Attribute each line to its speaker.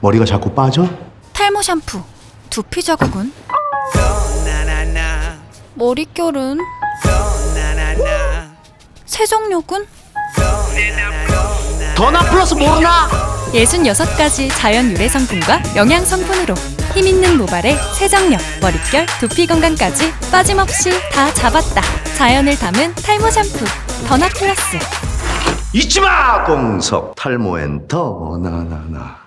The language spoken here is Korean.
Speaker 1: 머리가 자꾸 빠져?
Speaker 2: 탈모 샴푸, 두피 자국은? 머릿결은? 세정력은?
Speaker 1: 더나 플러스 모르나?
Speaker 2: 66가지 자연 유래 성분과 영양 성분으로 힘있는 모발에 세정력, 머릿결, 두피 건강까지 빠짐없이 다 잡았다. 자연을 담은 탈모 샴푸, 더나 플러스.
Speaker 1: 잊지마! 공석 탈모엔 더나나나.